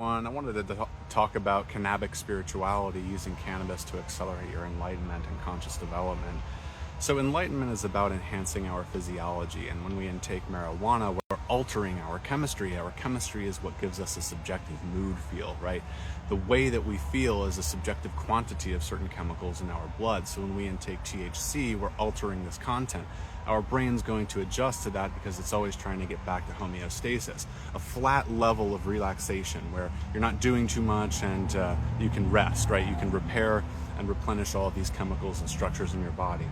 I wanted to talk about cannabis spirituality, using cannabis to accelerate your enlightenment and conscious development. So enlightenment is about enhancing our physiology, and when we intake marijuana, we're altering our chemistry. Our chemistry is what gives us a subjective mood feel, right? The way that we feel is a subjective quantity of certain chemicals in our blood. So when we intake THC, we're altering this content. Our brain's going to adjust to that because it's always trying to get back to homeostasis, a flat level of relaxation where you're not doing too much and you can rest, right? You can repair and replenish all of these chemicals and structures in your body.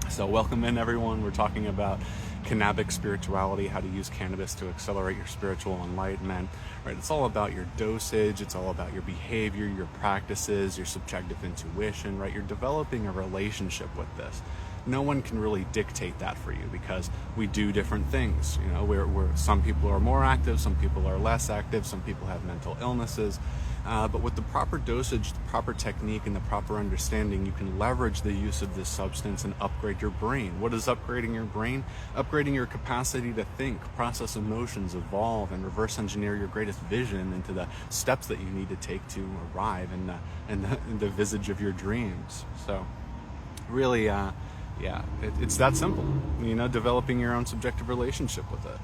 So welcome in, everyone. We're talking about cannabis spirituality, how to use cannabis to accelerate your spiritual enlightenment, right? It's all about your dosage. It's all about your behavior, your practices, your subjective intuition, right? You're developing a relationship with this. No one can really dictate that for you because we do different things. You know, we're some people are more active, some people are less active, some people have mental illnesses. But with the proper dosage, the proper technique, and the proper understanding, you can leverage the use of this substance and upgrade your brain. What is upgrading your brain? Upgrading your capacity to think, process emotions, evolve, and reverse engineer your greatest vision into the steps that you need to take to arrive in the visage of your dreams. So really, it's that simple. You know, developing your own subjective relationship with it.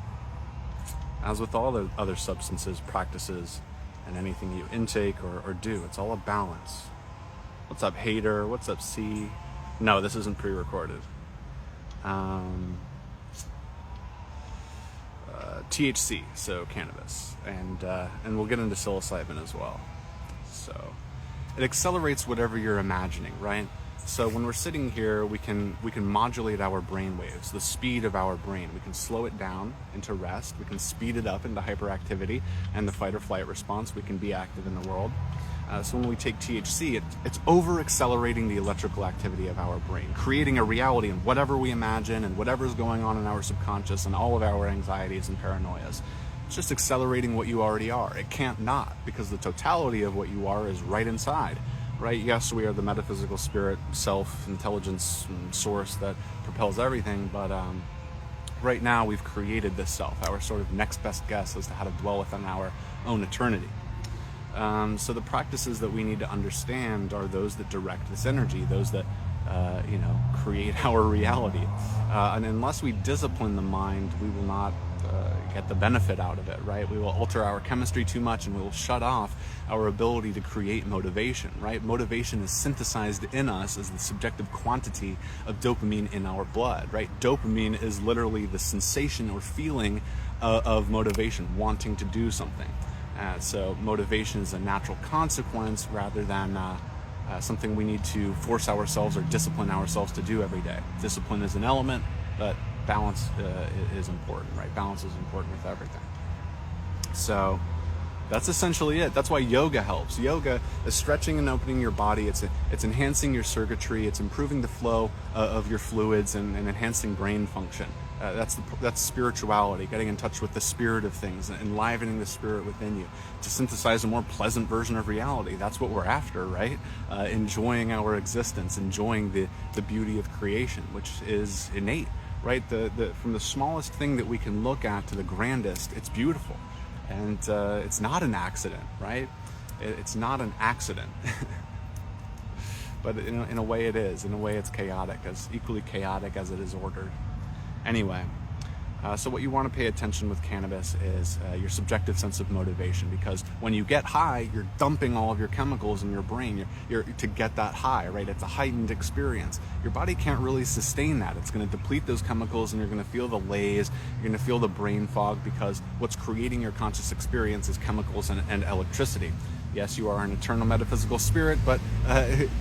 As with all the other substances, practices, and anything you intake or do, it's all a balance. What's up, hater? What's up, C? No, this isn't pre-recorded. THC, so cannabis, and we'll get into psilocybin as well. So it accelerates whatever you're imagining, right? So when we're sitting here, we can modulate our brain waves, the speed of our brain. We can slow it down into rest. We can speed it up into hyperactivity and the fight or flight response. We can be active in the world. So when we take THC, it's over-accelerating the electrical activity of our brain, creating a reality in whatever we imagine and whatever's going on in our subconscious and all of our anxieties and paranoias. It's just accelerating what you already are. It can't not, because the totality of what you are is right inside. Right? Yes, we are the metaphysical spirit, self, intelligence, and source that propels everything, but right now we've created this self, our sort of next best guess as to how to dwell within our own eternity. So the practices that we need to understand are those that direct this energy, those that create our reality. And unless we discipline the mind, we will not get the benefit out of it, right? We will alter our chemistry too much and we will shut off our ability to create motivation, right? Motivation is synthesized in us as the subjective quantity of dopamine in our blood, right? Dopamine is literally the sensation or feeling of motivation, wanting to do something. So motivation is a natural consequence rather than something we need to force ourselves or discipline ourselves to do every day. Discipline is an element, but balance is important, right? Balance is important with everything. So that's essentially it. That's why yoga helps. Yoga is stretching and opening your body. It's enhancing your circuitry. It's improving the flow of your fluids and enhancing brain function. That's spirituality, getting in touch with the spirit of things, enlivening the spirit within you to synthesize a more pleasant version of reality. That's what we're after, right? Enjoying our existence, enjoying the beauty of creation, which is innate, right? From the smallest thing that we can look at to the grandest, it's beautiful. And it's not an accident, right? It's not an accident. But in a way it is. In a way it's chaotic, as equally chaotic as it is ordered. Anyway, so what you want to pay attention with cannabis is your subjective sense of motivation, because when you get high, you're dumping all of your chemicals in your brain you're to get that high, right? It's a heightened experience. Your body can't really sustain that. It's going to deplete those chemicals and you're going to feel the laze, you're going to feel the brain fog, because what's creating your conscious experience is chemicals and electricity. Yes, you are an eternal metaphysical spirit, but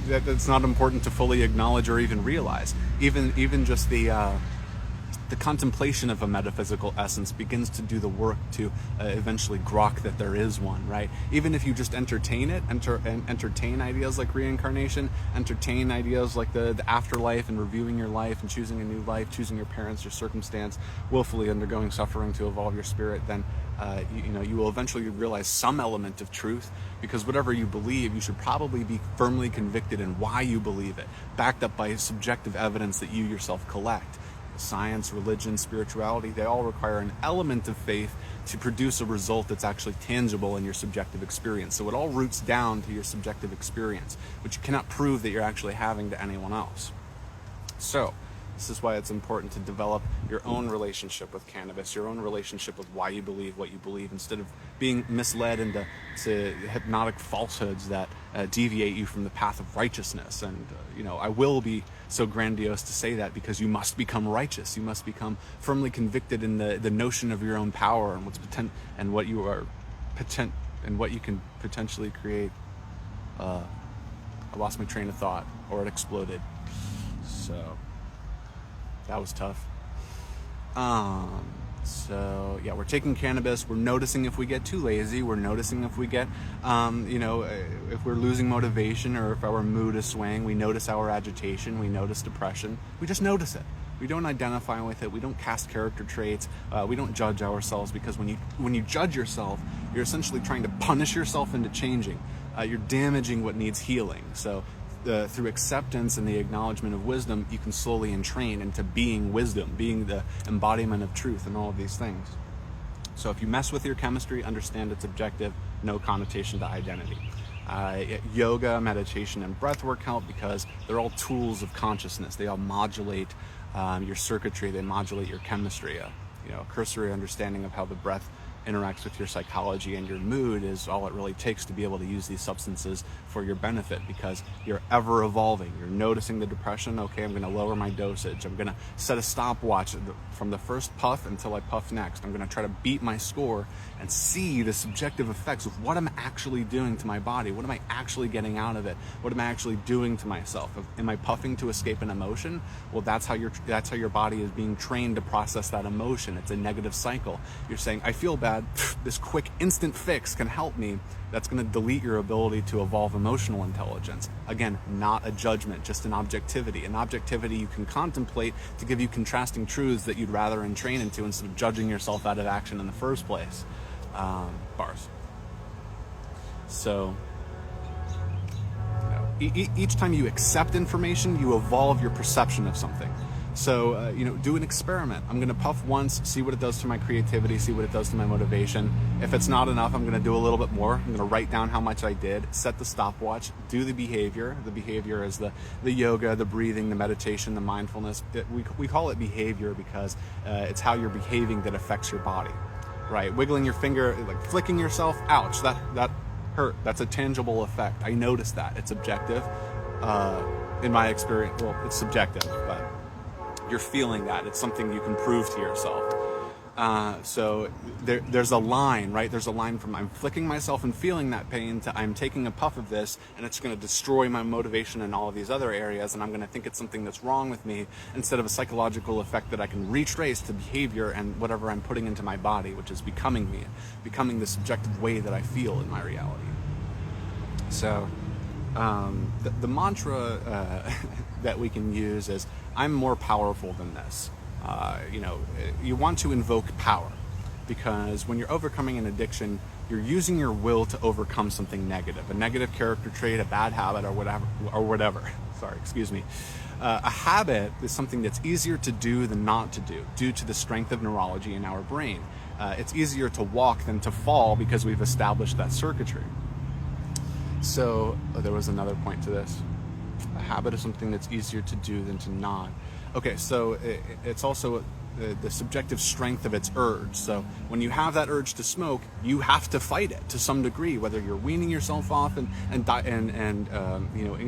that's not important to fully acknowledge or even realize. Even just the contemplation of a metaphysical essence begins to do the work to eventually grok that there is one, right? Even if you just entertain it, entertain ideas like reincarnation, entertain ideas like the afterlife and reviewing your life and choosing a new life, choosing your parents, your circumstance, willfully undergoing suffering to evolve your spirit, then you will eventually realize some element of truth, because whatever you believe, you should probably be firmly convicted in why you believe it, backed up by subjective evidence that you yourself collect. science, religion, spirituality, they all require an element of faith to produce a result that's actually tangible in your subjective experience. So it all roots down to your subjective experience, which you cannot prove that you're actually having to anyone else. So this is why it's important to develop your own relationship with cannabis, your own relationship with why you believe what you believe, instead of being misled into hypnotic falsehoods that deviate you from the path of righteousness. And I will be so grandiose to say that because you must become righteous. You must become firmly convicted in the notion of your own power and what you can potentially create. I lost my train of thought, or it exploded. So that was tough. So yeah, we're taking cannabis. We're noticing if we get too lazy. We're noticing if we get, if we're losing motivation, or if our mood is swaying. We notice our agitation. We notice depression. We just notice it. We don't identify with it. We don't cast character traits. We don't judge ourselves, because when you judge yourself, you're essentially trying to punish yourself into changing. You're damaging what needs healing. So through acceptance and the acknowledgement of wisdom, you can slowly entrain into being wisdom, being the embodiment of truth, and all of these things. So if you mess with your chemistry, understand it's objective, no connotation to identity. Yoga, meditation, and breathwork help because they're all tools of consciousness. They all modulate your circuitry. They modulate your chemistry. A cursory understanding of how the breath interacts with your psychology and your mood is all it really takes to be able to use these substances for your benefit, because you're ever evolving. You're noticing the depression. Okay, I'm going to lower my dosage. I'm going to set a stopwatch from the first puff until I puff next. I'm going to try to beat my score and see the subjective effects of what I'm actually doing to my body. What am I actually getting out of it? What am I actually doing to myself? Am I puffing to escape an emotion? Well, that's how your body is being trained to process that emotion. It's a negative cycle. You're saying, I feel bad. This quick instant fix can help me. That's going to delete your ability to evolve emotional intelligence. Again, not a judgment, just an objectivity. An objectivity you can contemplate to give you contrasting truths that you'd rather entrain into, instead of judging yourself out of action in the first place. Bars. So each time you accept information, you evolve your perception of something. So, do an experiment. I'm going to puff once, see what it does to my creativity, see what it does to my motivation. If it's not enough, I'm going to do a little bit more. I'm going to write down how much I did, set the stopwatch, do the behavior. The behavior is the yoga, the breathing, the meditation, the mindfulness. We call it behavior because it's how you're behaving that affects your body, right? Wiggling your finger, like flicking yourself, ouch, that hurt. That's a tangible effect. I noticed that. It's objective. In my experience, well, it's subjective, but you're feeling that. It's something you can prove to yourself. So there's a line, right? There's a line from I'm flicking myself and feeling that pain to I'm taking a puff of this and it's going to destroy my motivation in all of these other areas, and I'm going to think it's something that's wrong with me, instead of a psychological effect that I can retrace to behavior and whatever I'm putting into my body, which is becoming me, becoming the subjective way that I feel in my reality. So the mantra that we can use is, I'm more powerful than this. You want to invoke power, because when you're overcoming an addiction, you're using your will to overcome something negative, a negative character trait, a bad habit, or whatever. Sorry, excuse me. A habit is something that's easier to do than not to do, due to the strength of neurology in our brain. It's easier to walk than to fall because we've established that circuitry. So there was another point to this. A habit is something that's easier to do than to not. Okay, so it's also the subjective strength of its urge. So when you have that urge to smoke, you have to fight it to some degree, whether you're weaning yourself off and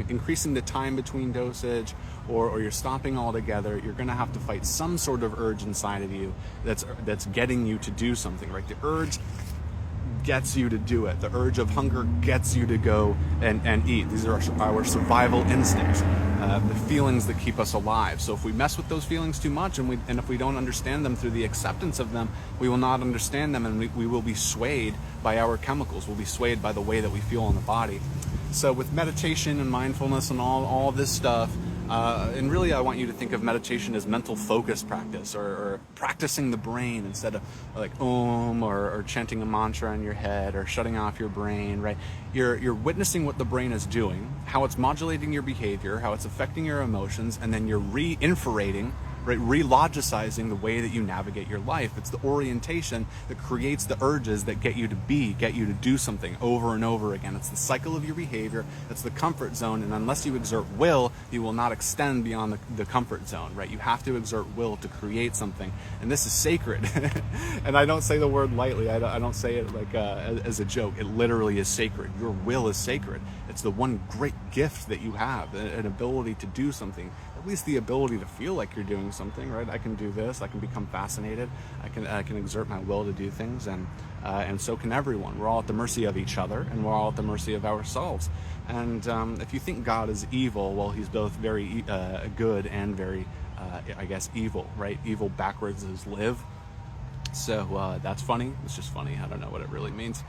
increasing the time between dosage, or you're stopping altogether. You're going to have to fight some sort of urge inside of you that's getting you to do something, right? The urge gets you to do it. The urge of hunger gets you to go and eat. These are our survival instincts, the feelings that keep us alive. So if we mess with those feelings too much, and if we don't understand them through the acceptance of them, we will not understand them, and we will be swayed by our chemicals. We'll be swayed by the way that we feel in the body. So with meditation and mindfulness and all this stuff, and really I want you to think of meditation as mental focus practice, or practicing the brain instead of like Om or chanting a mantra in your head or shutting off your brain, right? You're witnessing what the brain is doing, how it's modulating your behavior, how it's affecting your emotions, and then you're re-infrating right? Relogicizing the way that you navigate your life. It's the orientation that creates the urges that get you to get you to do something over and over again. It's the cycle of your behavior. It's the comfort zone. And unless you exert will, you will not extend beyond the comfort zone, right? You have to exert will to create something. And this is sacred. And I don't say the word lightly. I don't say it like as a joke. It literally is sacred. Your will is sacred. It's the one great gift that you have, an ability to do something, at least the ability to feel like you're doing something, right? I can do this. I can become fascinated. I can exert my will to do things, and so can everyone. We're all at the mercy of each other, and we're all at the mercy of ourselves. And if you think God is evil, well, he's both very good and very, I guess, evil, right? Evil backwards is live. So that's funny. It's just funny. I don't know what it really means,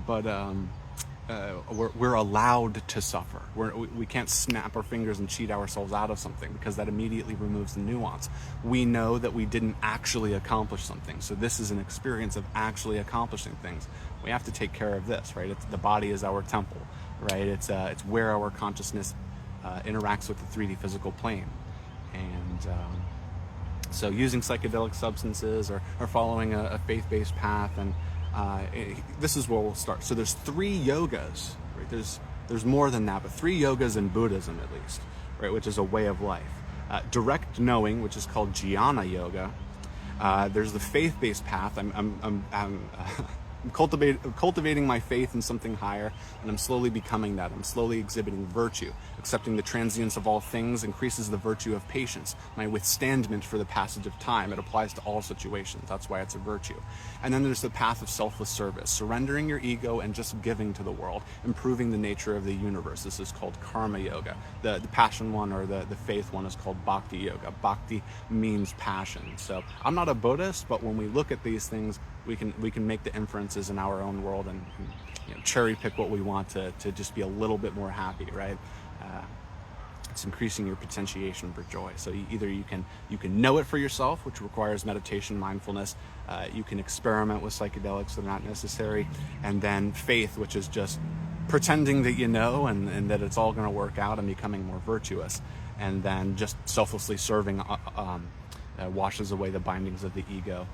but we're allowed to suffer. We can't snap our fingers and cheat ourselves out of something, because that immediately removes the nuance. We know that we didn't actually accomplish something. So this is an experience of actually accomplishing things. We have to take care of this, right? The body is our temple, right? It's where our consciousness interacts with the 3D physical plane. And so using psychedelic substances or following a faith-based path, and this is where we'll start. So there's 3 yogas, right? There's more than that, but 3 yogas in Buddhism at least, right? Which is a way of life. Direct knowing, which is called jnana yoga. There's the faith-based path. I'm cultivating my faith in something higher, and I'm slowly becoming that. I'm slowly exhibiting virtue. Accepting the transience of all things increases the virtue of patience, my withstandment for the passage of time. It applies to all situations. That's why it's a virtue. And then there's the path of selfless service, surrendering your ego and just giving to the world, improving the nature of the universe. This is called karma yoga. The passion one, or the faith one, is called bhakti yoga. Bhakti means passion. So I'm not a Buddhist, but when we look at these things, we can make the inferences in our own world, and cherry pick what we want to just be a little bit more happy, right? It's increasing your potentiation for joy. So either you can know it for yourself, which requires meditation, mindfulness. You can experiment with psychedelics that are not necessary, and then faith, which is just pretending that you know and that it's all going to work out and becoming more virtuous, and then just selflessly serving washes away the bindings of the ego,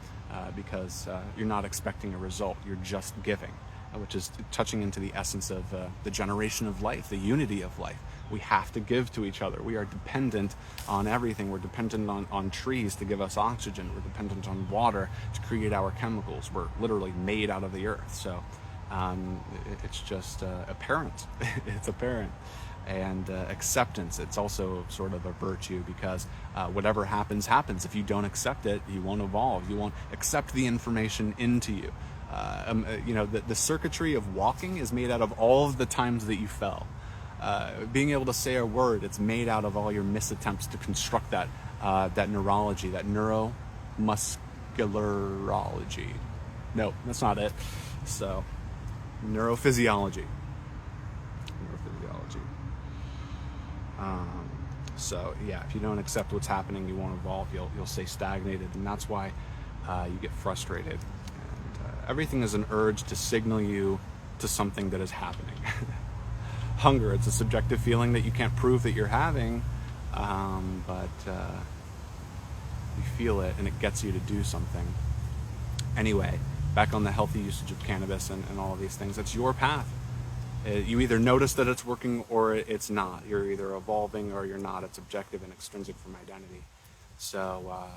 because you're not expecting a result, you're just giving, which is touching into the essence of the generation of life, the unity of life. We have to give to each other. We are dependent on everything. We're dependent on trees to give us oxygen. We're dependent on water to create our chemicals. We're literally made out of the earth. So it's just apparent. It's apparent. And acceptance, it's also sort of a virtue, because whatever happens. If you don't accept it, you won't evolve. You won't accept the information into you. The circuitry of walking is made out of all of the times that you fell. Being able to say a word, it's made out of all your misattempts to construct that neurology, that neuromuscularology. No, that's not it. So, neurophysiology. So yeah, if you don't accept what's happening, you won't evolve. You'll stay stagnated, and that's why you get frustrated. And everything is an urge to signal you to something that is happening. Hunger, it's a subjective feeling that you can't prove that you're having, but you feel it, and it gets you to do something. Anyway, back on the healthy usage of cannabis and all of these things. It's your path. You either notice that it's working or it's not. You're either evolving or you're not. It's objective and extrinsic from identity. So,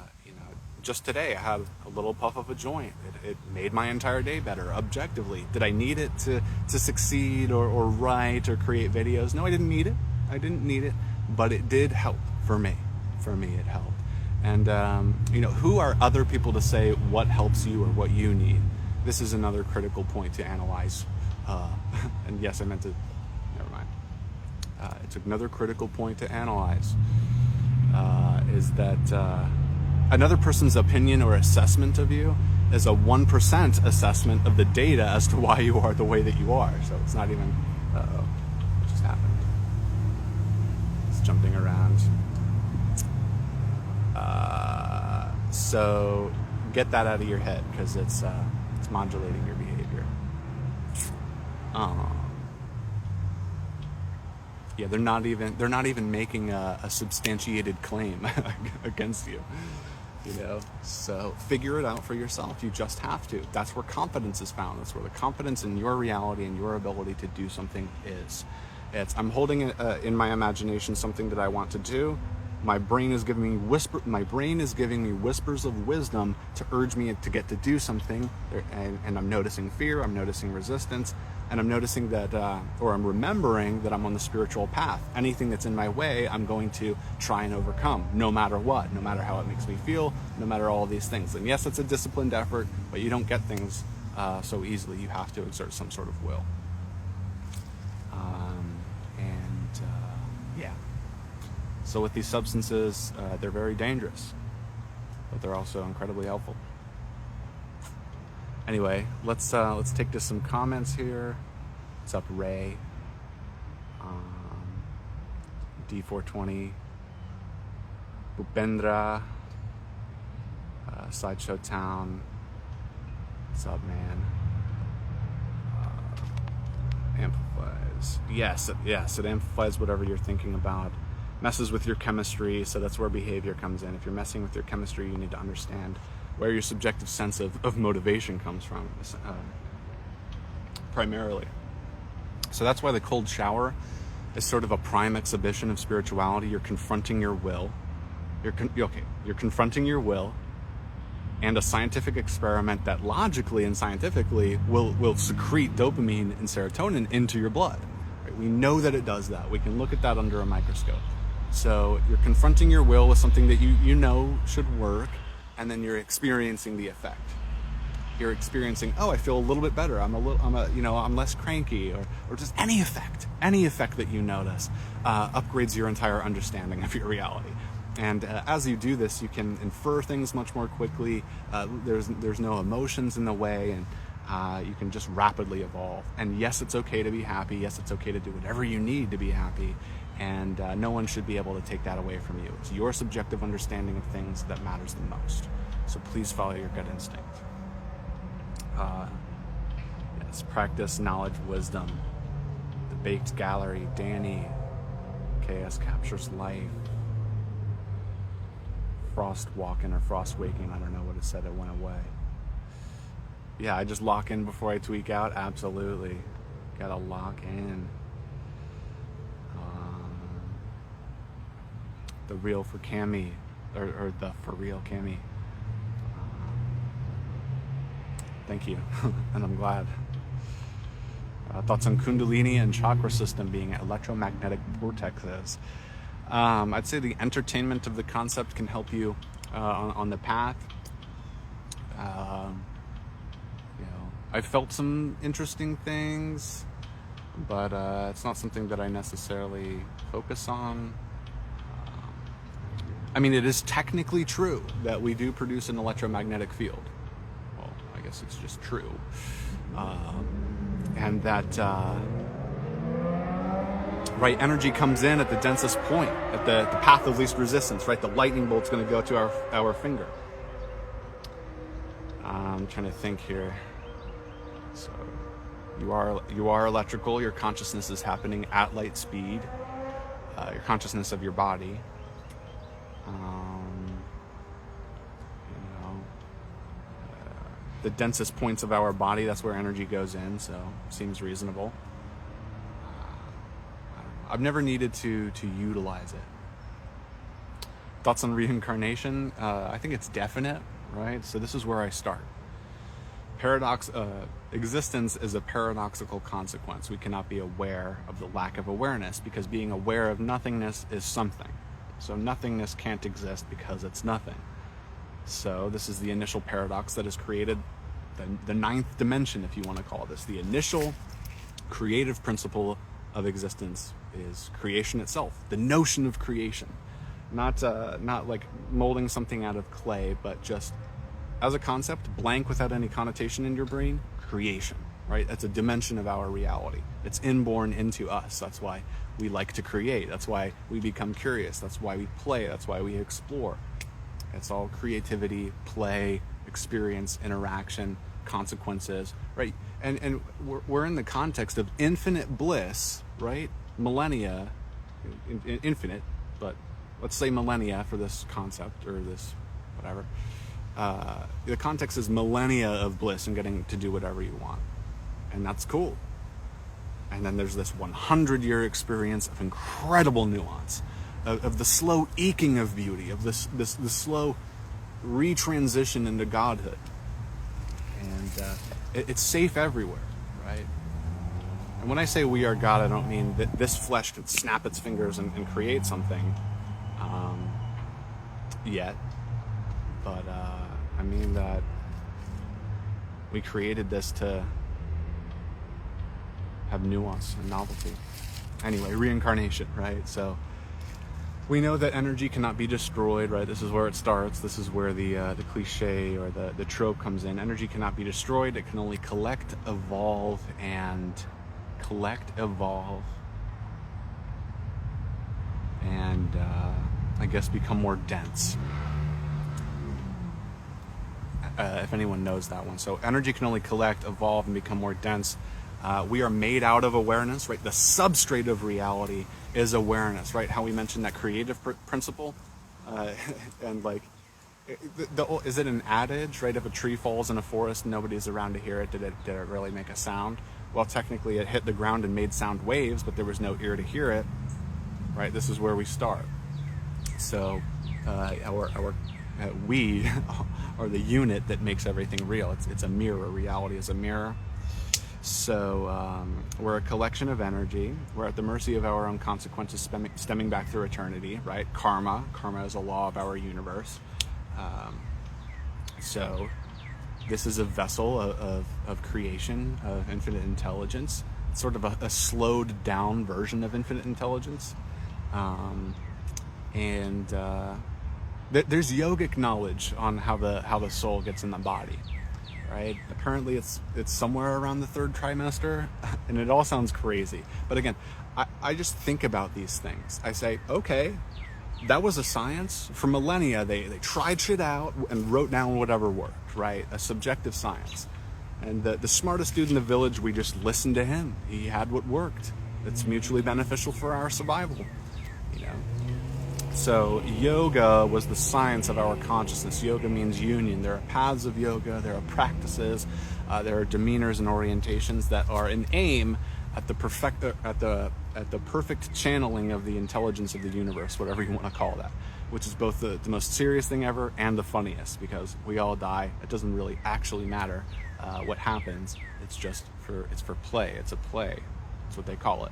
just today I had a little puff of a joint. It made my entire day better, objectively. Did I need it to succeed or write or create videos? No, I didn't need it. But it did help for me. For me, it helped. And, who are other people to say what helps you or what you need? This is another critical point to analyze. And yes, I meant to, never mind. It's another critical point to analyze, is that another person's opinion or assessment of you is a 1% assessment of the data as to why you are the way that you are. So it's not even, what just happened? It's jumping around. So get that out of your head, because it's modulating your behavior. Yeah, they're not even making a substantiated claim against you. You know, so figure it out for yourself. You just have to. That's where confidence is found. That's where the confidence in your reality and your ability to do something is. I'm holding it in my imagination something that I want to do. My brain is giving me whispers of wisdom to urge me to get to do something, and I'm noticing fear. I'm noticing resistance. And I'm noticing that, or I'm remembering that I'm on the spiritual path. Anything that's in my way, I'm going to try and overcome, no matter what, no matter how it makes me feel, no matter all of these things. And yes, it's a disciplined effort, but you don't get things so easily. You have to exert some sort of will. Yeah. So with these substances, they're very dangerous, but they're also incredibly helpful. Anyway, let's take to some comments here. What's up, Ray? D420, Bupendra, Sideshow Town. What's up, man? Amplifies. Yes, it amplifies whatever you're thinking about. Messes with your chemistry, so that's where behavior comes in. If you're messing with your chemistry, you need to understand where your subjective sense of motivation comes from, primarily. So that's why the cold shower is sort of a prime exhibition of spirituality. You're confronting your will. You're confronting your will and a scientific experiment that logically and scientifically will secrete dopamine and serotonin into your blood. Right? We know that it does that. We can look at that under a microscope. So you're confronting your will with something that you know should work, and then you're experiencing the effect. You're experiencing, oh, I feel a little bit better. I'm less cranky, or just any effect that you notice upgrades your entire understanding of your reality. And as you do this, you can infer things much more quickly. There's no emotions in the way, and you can just rapidly evolve. And yes, it's okay to be happy. Yes, it's okay to do whatever you need to be happy. And no one should be able to take that away from you. It's your subjective understanding of things that matters the most. So please follow your gut instinct. Yes, practice, knowledge, wisdom. The Baked Gallery, Danny. KS captures life. Frost walking or frost waking. I don't know what it said. It went away. Yeah, I just lock in before I tweak out. Absolutely. Gotta lock in. The real for Cami, or the for real Cami. Thank you, and I'm glad. Thoughts on Kundalini and chakra system being electromagnetic vortexes. I'd say the entertainment of the concept can help you on the path. I've felt some interesting things, but it's not something that I necessarily focus on. I mean, it is technically true that we do produce an electromagnetic field. Well, I guess it's just true. And that, right, energy comes in at the densest point, at the path of least resistance, right? The lightning bolt's going to go to our finger. I'm trying to think here. So, you are electrical. Your consciousness is happening at light speed. Your consciousness of your body. The densest points of our body, that's where energy goes in, so seems reasonable. I've never needed to utilize it. Thoughts on reincarnation? I think it's definite, right? So this is where I start. Existence is a paradoxical consequence. We cannot be aware of the lack of awareness, because being aware of nothingness is something. So nothingness can't exist because it's nothing. So this is the initial paradox that has created the ninth dimension, if you want to call this. The initial creative principle of existence is creation itself, the notion of creation. Not like molding something out of clay, but just as a concept, blank without any connotation in your brain, creation, right? That's a dimension of our reality. It's inborn into us. That's why we like to create. That's why we become curious. That's why we play. That's why we explore. It's all creativity, play, experience, interaction, consequences, right? And we're in the context of infinite bliss, right? Millennia, infinite, but let's say millennia for this concept or this whatever. The context is millennia of bliss and getting to do whatever you want, and that's cool. And then there's this 100-year experience of incredible nuance, of the slow eking of beauty, of this slow retransition into godhood. And it's safe everywhere, right? And when I say we are God, I don't mean that this flesh could snap its fingers and create something yet. But I mean that we created this to have nuance and novelty. Anyway, reincarnation, right? So we know that energy cannot be destroyed, right? This is where it starts. This is where the cliche or the trope comes in. Energy cannot be destroyed. It can only collect, evolve, and I guess become more dense. If anyone knows that one. So energy can only collect, evolve, and become more dense. We are made out of awareness, right? The substrate of reality is awareness, right? How we mentioned that creative principle, and like, is it an adage, right? If a tree falls in a forest, nobody's around to hear it. Did it really make a sound? Well, technically, it hit the ground and made sound waves, but there was no ear to hear it, right? This is where we start. So, we are the unit that makes everything real. It's a mirror. Reality is a mirror. So we're a collection of energy. We're at the mercy of our own consequences stemming back through eternity, right? Karma is a law of our universe. So this is a vessel of creation, of infinite intelligence. It's sort of a slowed down version of infinite intelligence. There's yogic knowledge on how the soul gets in the body. Right? Apparently it's somewhere around the third trimester, and it all sounds crazy. But again, I just think about these things. I say, okay, that was a science. For millennia, they tried shit out and wrote down whatever worked, right? A subjective science. And the smartest dude in the village, we just listened to him. He had what worked. It's mutually beneficial for our survival, you know? So yoga was the science of our consciousness. Yoga means union. There are paths of yoga, there are practices, there are demeanors and orientations that are an aim at the perfect channeling of the intelligence of the universe, whatever you want to call that, which is both the most serious thing ever and the funniest, because we all die. It doesn't really actually matter what happens. It's just for play. It's a play. That's what they call it.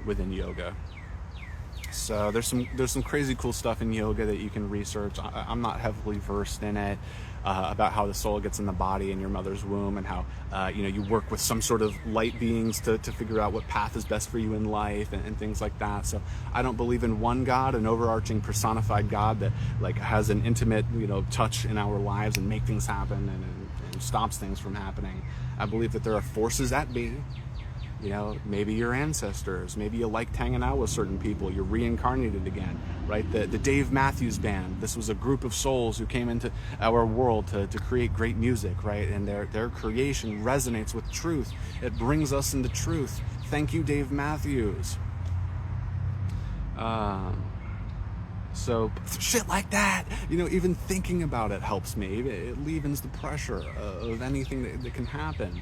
Within yoga. So there's some crazy cool stuff in yoga that you can research. I'm not heavily versed in it, about how the soul gets in the body in your mother's womb, and how you work with some sort of light beings to figure out what path is best for you in life, and things like that. So I don't believe in one God, an overarching personified God that like has an intimate touch in our lives and make things happen and stops things from happening. I believe that there are forces at be. Maybe your ancestors, maybe you liked hanging out with certain people, you're reincarnated again, right? The Dave Matthews Band, this was a group of souls who came into our world to create great music, right? And their creation resonates with truth. It brings us into truth. Thank you, Dave Matthews. So shit like that, even thinking about it helps me. It leavens the pressure of anything that can happen.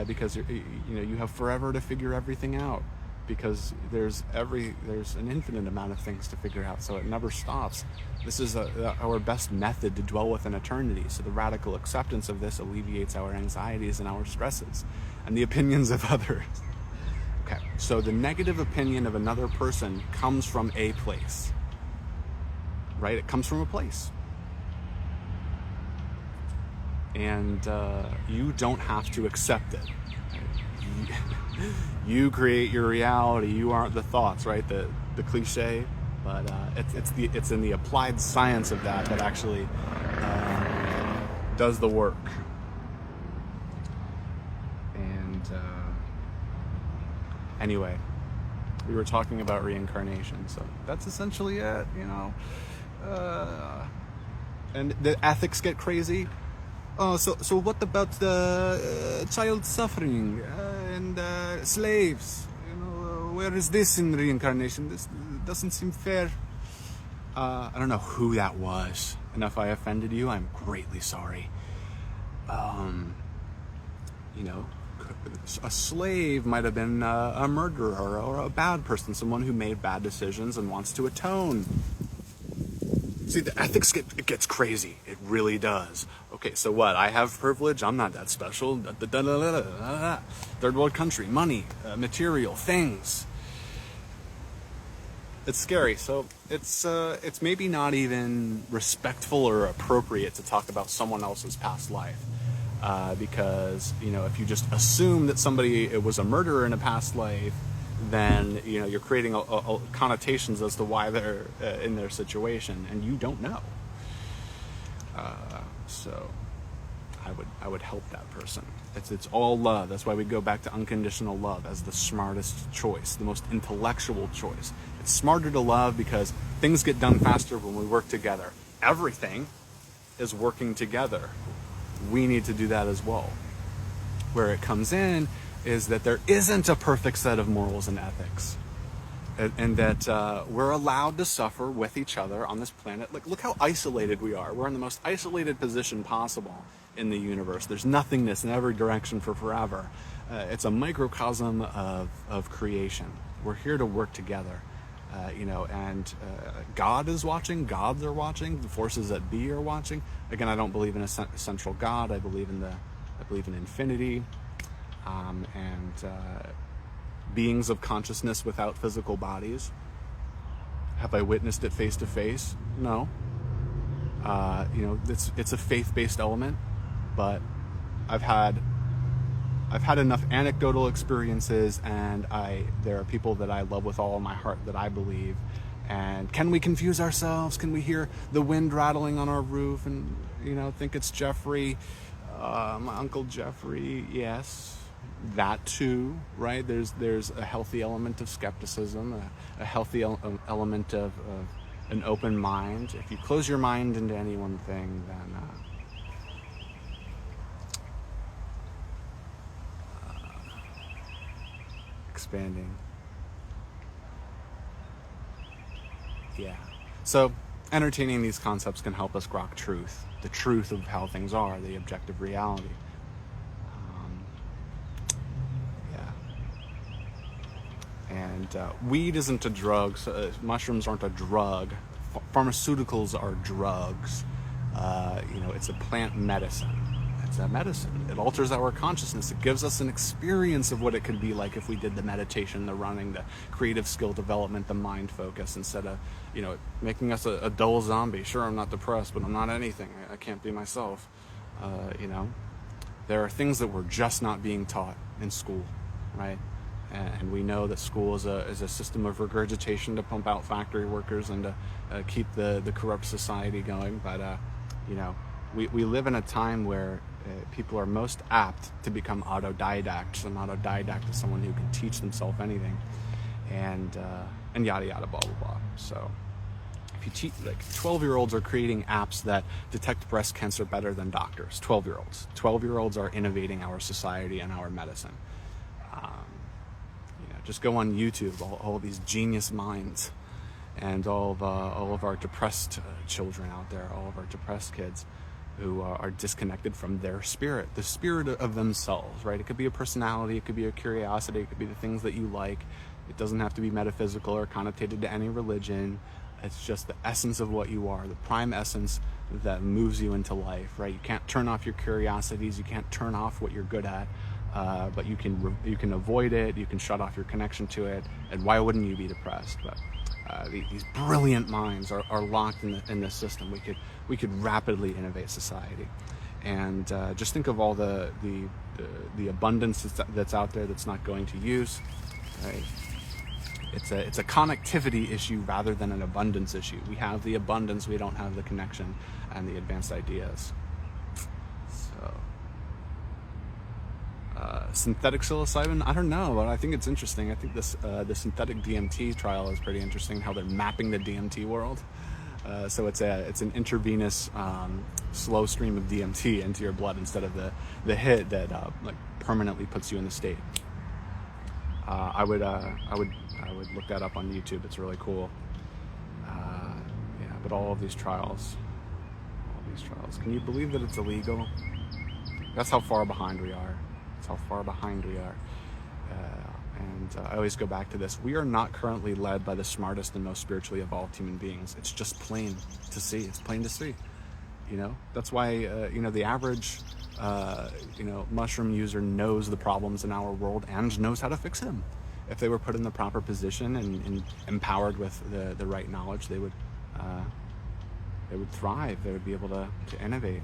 Because you have forever to figure everything out, because there's an infinite amount of things to figure out, so it never stops. This is our best method to dwell within eternity. So the radical acceptance of this alleviates our anxieties and our stresses and the opinions of others. Okay, so the negative opinion of another person comes from a place, right? It comes from a place. And you don't have to accept it. You create your reality. You aren't the thoughts, right? The cliche, but it's in the applied science of that actually does the work. And anyway, we were talking about reincarnation, so that's essentially it. And the ethics get crazy. So what about the child suffering? and slaves. Where is this in reincarnation? This doesn't seem fair. I don't know who that was, and if I offended you, I'm greatly sorry. A slave might have been a murderer or a bad person, someone who made bad decisions and wants to atone. See, the ethics gets crazy. It really does. Okay, so what? I have privilege. I'm not that special. Third world country, money, material, things. It's scary. So it's maybe not even respectful or appropriate to talk about someone else's past life. Because, if you just assume that somebody was a murderer in a past life, then, you're creating connotations as to why they're in their situation, and you don't know. So I would help that person. It's all love. That's why we go back to unconditional love as the smartest choice, the most intellectual choice. It's smarter to love because things get done faster when we work together. Everything is working together. We need to do that as well. Where it comes in is that there isn't a perfect set of morals and ethics, and that we're allowed to suffer with each other on this planet. Look how isolated we are. We're in the most isolated position possible in the universe. There's nothingness in every direction for forever. It's a microcosm of creation. We're here to work together. And God is watching, gods are watching, the forces that be are watching. Again, I don't believe in a central God. I believe in infinity, and beings of consciousness without physical bodies. Have I witnessed it face to face? No. It's a faith-based element, but I've had enough anecdotal experiences, and there are people that I love with all of my heart that I believe. And can we confuse ourselves? Can we hear the wind rattling on our roof and think it's Jeffrey, my Uncle Jeffrey? Yes, that too, right? There's a healthy element of skepticism, a healthy element of an open mind. If you close your mind into any one thing, then expanding. Yeah. So entertaining these concepts can help us grok truth, the truth of how things are, the objective reality. And weed isn't a drug. So, mushrooms aren't a drug. Pharmaceuticals are drugs. It's a plant medicine. It's a medicine. It alters our consciousness. It gives us an experience of what it could be like if we did the meditation, the running, the creative skill development, the mind focus, instead of, making us a dull zombie. Sure, I'm not depressed, but I'm not anything. I can't be myself. There are things that we're just not being taught in school, right? And we know that school is a system of regurgitation to pump out factory workers and to keep the corrupt society going. But, we live in a time where people are most apt to become autodidacts. An autodidact is someone who can teach themselves anything, and yada yada blah blah blah. So if you teach, 12-year-olds are creating apps that detect breast cancer better than doctors. 12-year-olds are innovating our society and our medicine. Just go on YouTube, all these genius minds, and all of our depressed children out there, all of our depressed kids who are disconnected from their spirit, the spirit of themselves, right? It could be a personality, it could be a curiosity, it could be the things that you like. It doesn't have to be metaphysical or connotated to any religion. It's just the essence of what you are, the prime essence that moves you into life, right? You can't turn off your curiosities, you can't turn off what you're good at, but you can avoid it, you can shut off your connection to it, and why wouldn't you be depressed? But these brilliant minds are locked in this system. We could rapidly innovate society, and just think of all the abundance that's out there that's not going to use. Right? It's a connectivity issue rather than an abundance issue. We have the abundance, we don't have the connection and the advanced ideas. So, synthetic psilocybin, I don't know, but I think it's interesting. I think the synthetic DMT trial is pretty interesting, how they're mapping the DMT world. So it's an intravenous slow stream of DMT into your blood instead of the hit that permanently puts you in the state. I would look that up on YouTube. It's really cool. Yeah, but all these trials. Can you believe that it's illegal? That's how far behind we are. That's how far behind we are. I always go back to this. We are not currently led by the smartest and most spiritually evolved human beings. It's just plain to see. It's plain to see. That's why, the average, mushroom user knows the problems in our world and knows how to fix them. If they were put in the proper position and empowered with the right knowledge, they would thrive. They would be able to innovate.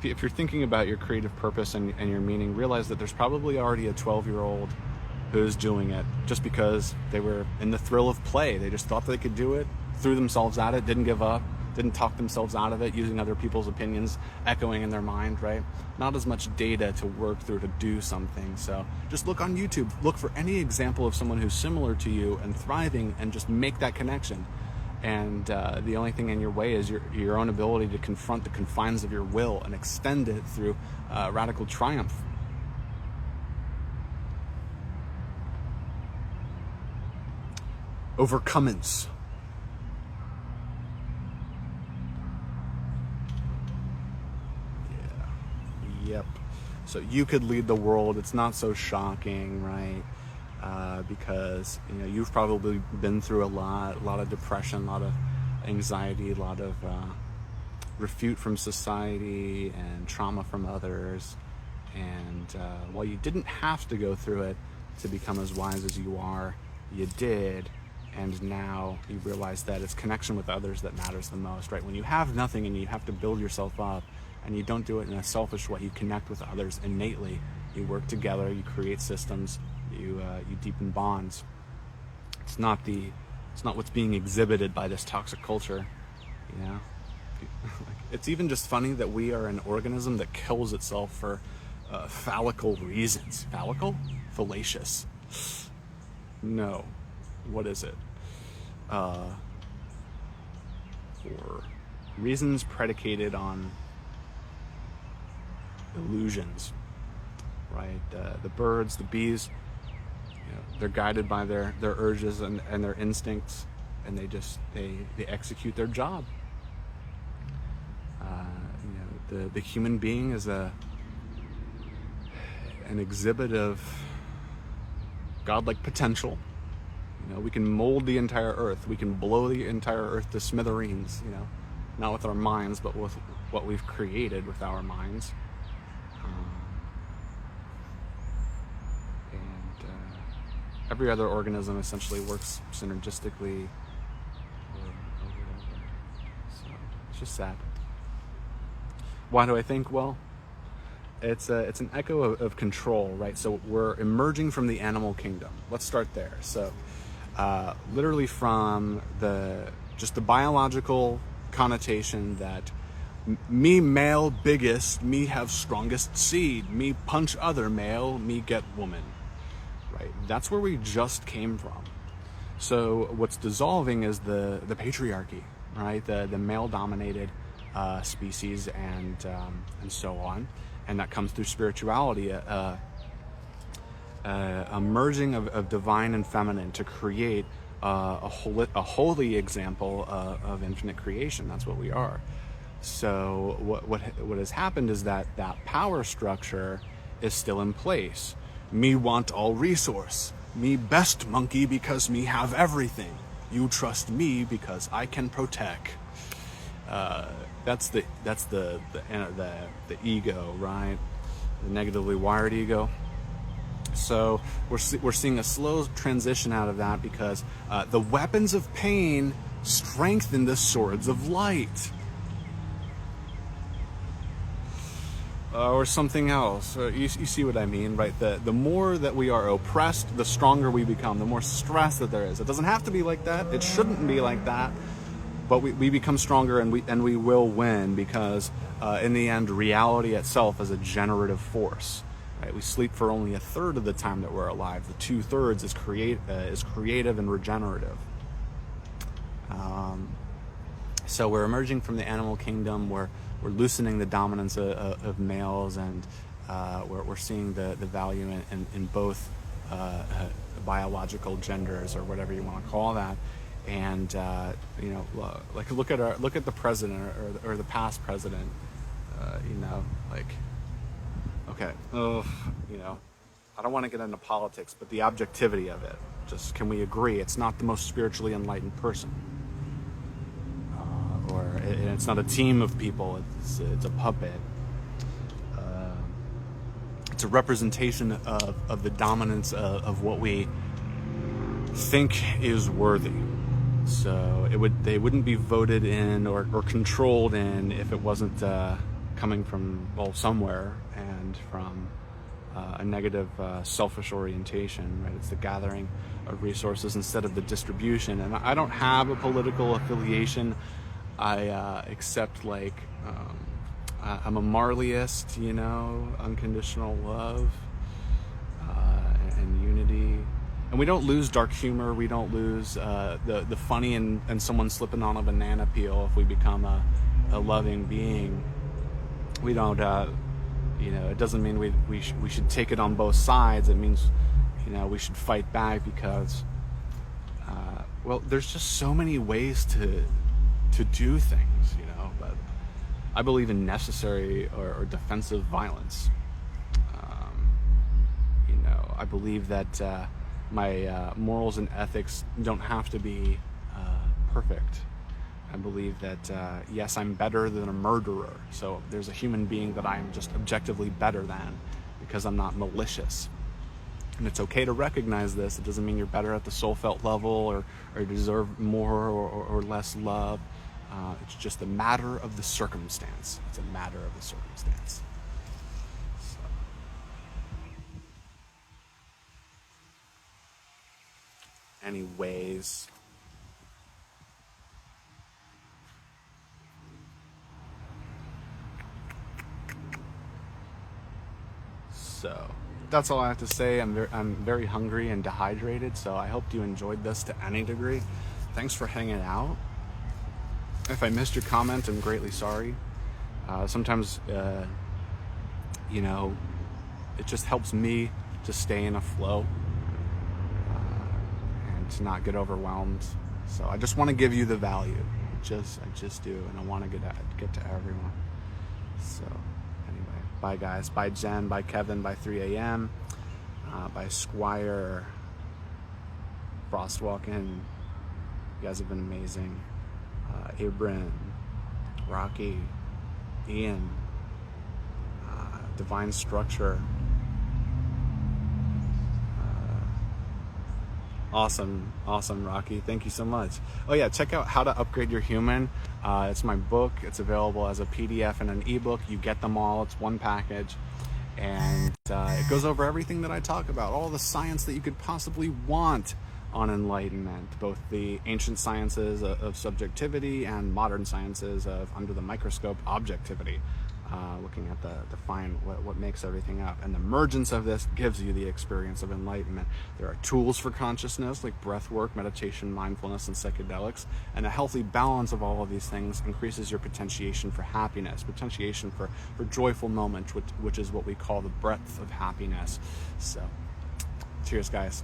If you're thinking about your creative purpose and your meaning, realize that there's probably already a 12-year-old who's doing it just because they were in the thrill of play. They just thought they could do it, threw themselves at it, didn't give up, didn't talk themselves out of it, using other people's opinions echoing in their mind, right? Not as much data to work through to do something. So just look on YouTube, look for any example of someone who's similar to you and thriving, and just make that connection. And the only thing in your way is your own ability to confront the confines of your will and extend it through radical triumph. Overcomance. Yeah. Yep. So you could lead the world. It's not so shocking, right? Because you've probably been through a lot of depression, a lot of anxiety, a lot of refute from society and trauma from others. And while you didn't have to go through it to become as wise as you are, you did. And now you realize that it's connection with others that matters the most, right? When you have nothing and you have to build yourself up, and you don't do it in a selfish way, you connect with others innately. You work together, you create systems, you deepen bonds. It's not what's being exhibited by this toxic culture, It's even just funny that we are an organism that kills itself for phallical reasons. Phallical? Fallacious. No. What is it? For reasons predicated on illusions, right? The birds, the bees, they're guided by their urges and their instincts, and they execute their job. The human being is an exhibit of godlike potential. We can mold the entire earth. We can blow the entire earth to smithereens, not with our minds, but with what we've created with our minds. Every other organism essentially works synergistically. So it's just sad. Why do I think? Well, it's an echo of control, right? So we're emerging from the animal kingdom. Let's start there. So literally from the biological connotation that me male biggest, me have strongest seed, me punch other male, me get woman, right? That's where we just came from. So what's dissolving is the patriarchy, right? The male dominated species and so on, and that comes through spirituality, a merging of divine and feminine to create a holy example of infinite creation. That's what we are. So what has happened is that power structure is still in place. Me want all resource. Me best monkey because me have everything. You trust me because I can protect. That's the ego, right? The negatively wired ego. So we're seeing a slow transition out of that because the weapons of pain strengthen the swords of light. Or something else. You see what I mean, right? The more that we are oppressed, the stronger we become, the more stress that there is. It doesn't have to be like that. It shouldn't be like that. But we become stronger, and we will win because in the end, reality itself is a generative force. Right? We sleep for only a third of the time that we're alive. The 2/3 is creative and regenerative. So we're emerging from the animal kingdom. We're we're loosening the dominance of males, and we're seeing the value in both biological genders, or whatever you want to call that. And you know, like look at the president, or the past president. You know, like, okay, you know, I don't want to get into politics, but the objectivity of it, just, can we agree it's not the most spiritually enlightened person? Or it's not a team of people, it's a puppet. It's a representation of the dominance of what we think is worthy. So they wouldn't be voted in or controlled in if it wasn't coming from, well, somewhere, and from a negative selfish orientation, right? It's the gathering of resources instead of the distribution. And I don't have a political affiliation. I accept, like, I'm a Marleyist, you know, unconditional love and unity. And we don't lose dark humor. We don't lose the funny and someone slipping on a banana peel if we become a loving being. We don't, you know, it doesn't mean we should take it on both sides. It means, you know, we should fight back because, well, there's just so many ways to do things, you know. But I believe in necessary or defensive violence. You know, I believe that my morals and ethics don't have to be perfect. I believe that, yes, I'm better than a murderer. So there's a human being that I am just objectively better than because I'm not malicious. And it's okay to recognize this. It doesn't mean you're better at the soul felt level or deserve more or less love. It's just a matter of the circumstance. It's a matter of the circumstance. So. Anyways. So that's all I have to say. I'm very hungry and dehydrated, so I hope you enjoyed this to any degree. Thanks for hanging out. If I missed your comment, I'm greatly sorry. Sometimes, you know, it just helps me to stay in a flow and to not get overwhelmed. So I just want to give you the value. I just do, and I want to get to everyone. So anyway, bye guys. Bye Jen. Bye Kevin. Bye 3 a.m. Bye Squire. Frostwalking. You guys have been amazing. Abram, Rocky, Ian, Divine Structure. Awesome, Rocky. Thank you so much. Oh yeah, check out How to Upgrade Your Human. It's my book. It's available as a PDF and an ebook. You get them all. It's one package. And it goes over everything that I talk about, all the science that you could possibly want on enlightenment, both the ancient sciences of subjectivity and modern sciences of under the microscope objectivity, looking at the fine, what makes everything up. And the emergence of this gives you the experience of enlightenment. There are tools for consciousness like breath work, meditation, mindfulness, and psychedelics. And a healthy balance of all of these things increases your potentiation for happiness, potentiation for joyful moments, which is what we call the breadth of happiness. So, cheers, guys.